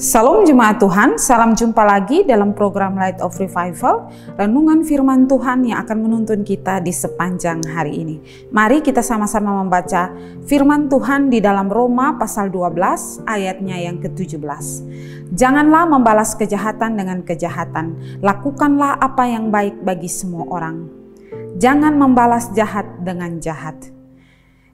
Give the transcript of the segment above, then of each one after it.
Salam jemaat Tuhan, salam jumpa lagi dalam program Light of Revival, renungan firman Tuhan yang akan menuntun kita di sepanjang hari ini. Mari kita sama-sama membaca firman Tuhan di dalam Roma pasal 12 ayatnya yang ke-17. Janganlah membalas kejahatan dengan kejahatan, lakukanlah apa yang baik bagi semua orang. Jangan membalas jahat dengan jahat.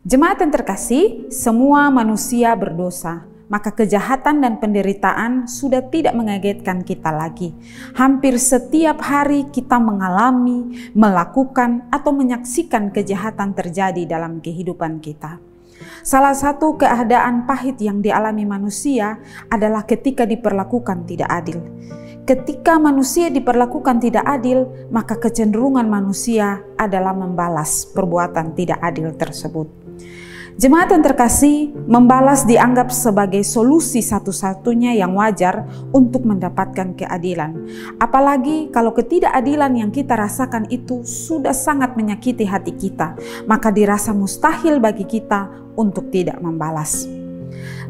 Jemaat yang terkasih, semua manusia berdosa. Maka kejahatan dan penderitaan sudah tidak mengagetkan kita lagi. Hampir setiap hari kita mengalami, melakukan, atau menyaksikan kejahatan terjadi dalam kehidupan kita. Salah satu keadaan pahit yang dialami manusia adalah ketika diperlakukan tidak adil. Ketika manusia diperlakukan tidak adil, maka kecenderungan manusia adalah membalas perbuatan tidak adil tersebut. Jemaat yang terkasih, membalas dianggap sebagai solusi satu-satunya yang wajar untuk mendapatkan keadilan. Apalagi kalau ketidakadilan yang kita rasakan itu sudah sangat menyakiti hati kita, maka dirasa mustahil bagi kita untuk tidak membalas.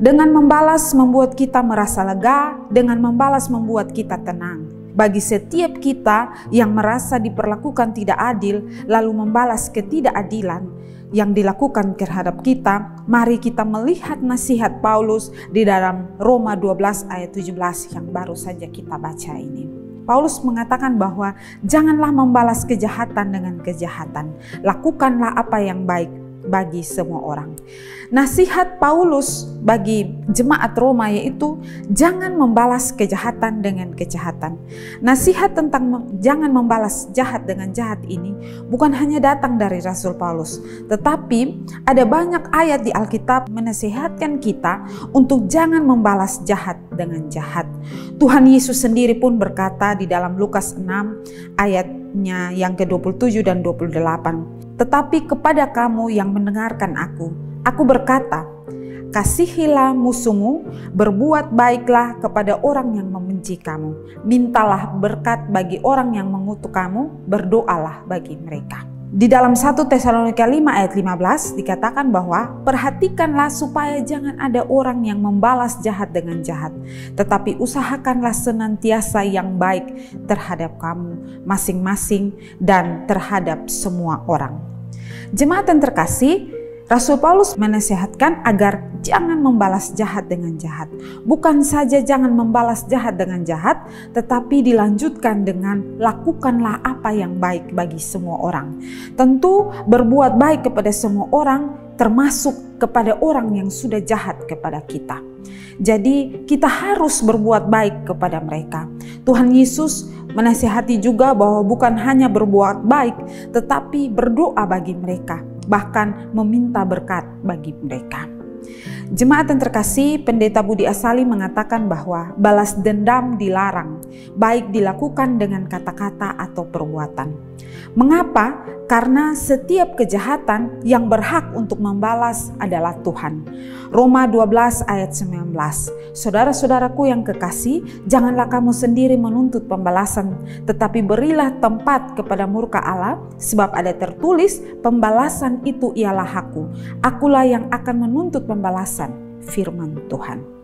Dengan membalas membuat kita merasa lega, dengan membalas membuat kita tenang. Bagi setiap kita yang merasa diperlakukan tidak adil, lalu membalas ketidakadilan yang dilakukan terhadap kita, mari kita melihat nasihat Paulus di dalam Roma 12 ayat 17 yang baru saja kita baca ini. Paulus mengatakan bahwa janganlah membalas kejahatan dengan kejahatan, lakukanlah apa yang baik bagi semua orang. Nasihat Paulus bagi jemaat Roma yaitu jangan membalas kejahatan dengan kejahatan. Nasihat tentang jangan membalas jahat dengan jahat ini bukan hanya datang dari Rasul Paulus, tetapi ada banyak ayat di Alkitab menasihatkan kita untuk jangan membalas jahat dengan jahat. Tuhan Yesus sendiri pun berkata di dalam Lukas 6 ayatnya yang ke-27 dan 28. Tetapi kepada kamu yang mendengarkan aku berkata, kasihilah musuhmu, berbuat baiklah kepada orang yang membenci kamu, mintalah berkat bagi orang yang mengutuk kamu, berdoalah bagi mereka. Di dalam 1 Tesalonika 5 ayat 15 dikatakan bahwa perhatikanlah supaya jangan ada orang yang membalas jahat dengan jahat, tetapi usahakanlah senantiasa yang baik terhadap kamu masing-masing dan terhadap semua orang. Jemaat yang terkasih, Rasul Paulus menasihatkan agar jangan membalas jahat dengan jahat. Bukan saja jangan membalas jahat dengan jahat, tetapi dilanjutkan dengan lakukanlah apa yang baik bagi semua orang. Tentu berbuat baik kepada semua orang, termasuk kepada orang yang sudah jahat kepada kita. Jadi kita harus berbuat baik kepada mereka. Tuhan Yesus menasihati juga bahwa bukan hanya berbuat baik, tetapi berdoa bagi mereka, bahkan meminta berkat bagi mereka. Jemaat yang terkasih, Pendeta Budi Asali mengatakan bahwa balas dendam dilarang, baik dilakukan dengan kata-kata atau perbuatan. Mengapa? Karena setiap kejahatan yang berhak untuk membalas adalah Tuhan. Roma 12 ayat 19. Saudara-saudaraku yang kekasih, janganlah kamu sendiri menuntut pembalasan, tetapi berilah tempat kepada murka Allah, sebab ada tertulis, pembalasan itu ialah hakku. Akulah yang akan menuntut pembalasan, firman Tuhan.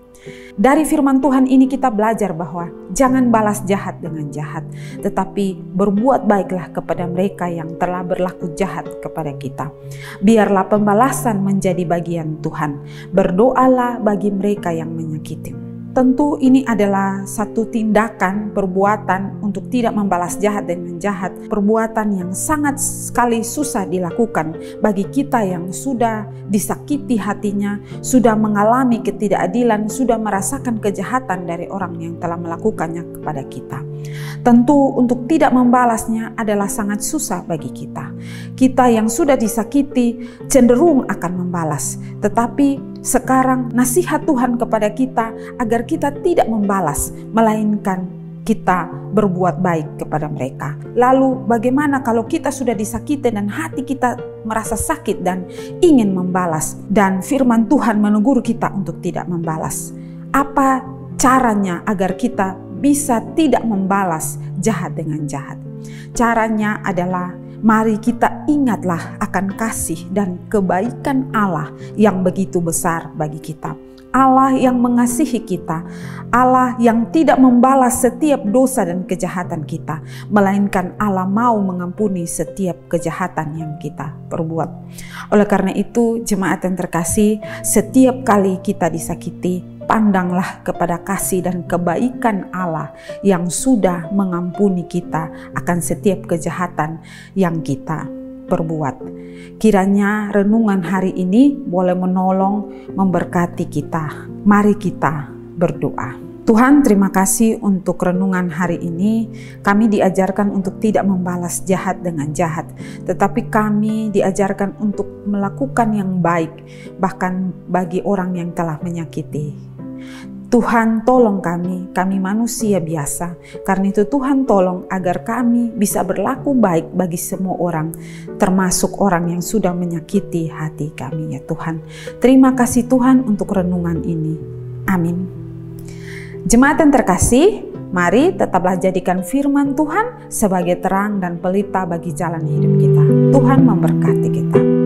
Dari firman Tuhan ini kita belajar bahwa jangan balas jahat dengan jahat, tetapi berbuat baiklah kepada mereka yang telah berlaku jahat kepada kita. Biarlah pembalasan menjadi bagian Tuhan. Berdoalah bagi mereka yang menyakiti. Tentu ini adalah satu tindakan perbuatan untuk tidak membalas jahat dengan jahat. Perbuatan yang sangat sekali susah dilakukan bagi kita yang sudah disakiti hatinya, sudah mengalami ketidakadilan, sudah merasakan kejahatan dari orang yang telah melakukannya kepada kita. Tentu untuk tidak membalasnya adalah sangat susah bagi kita. Kita yang sudah disakiti cenderung akan membalas. Tetapi sekarang nasihat Tuhan kepada kita agar kita tidak membalas, melainkan kita berbuat baik kepada mereka. Lalu bagaimana kalau kita sudah disakiti dan hati kita merasa sakit dan ingin membalas, dan firman Tuhan menegur kita untuk tidak membalas? Apa caranya agar kita bisa tidak membalas jahat dengan jahat? Caranya adalah mari kita ingatlah akan kasih dan kebaikan Allah yang begitu besar bagi kita. Allah yang mengasihi kita, Allah yang tidak membalas setiap dosa dan kejahatan kita, melainkan Allah mau mengampuni setiap kejahatan yang kita perbuat. Oleh karena itu, jemaat yang terkasih, setiap kali kita disakiti, pandanglah kepada kasih dan kebaikan Allah yang sudah mengampuni kita akan setiap kejahatan yang kita perbuat. Kiranya renungan hari ini boleh menolong, memberkati kita. Mari kita berdoa. Tuhan, terima kasih untuk renungan hari ini. Kami diajarkan untuk tidak membalas jahat dengan jahat, tetapi kami diajarkan untuk melakukan yang baik, bahkan bagi orang yang telah menyakiti. Tuhan, tolong kami manusia biasa. Karena itu Tuhan tolong agar kami bisa berlaku baik bagi semua orang, termasuk orang yang sudah menyakiti hati kami ya Tuhan. Terima kasih Tuhan untuk renungan ini. Amin. Jemaat yang terkasih, mari tetaplah jadikan firman Tuhan sebagai terang dan pelita bagi jalan hidup kita. Tuhan memberkati kita.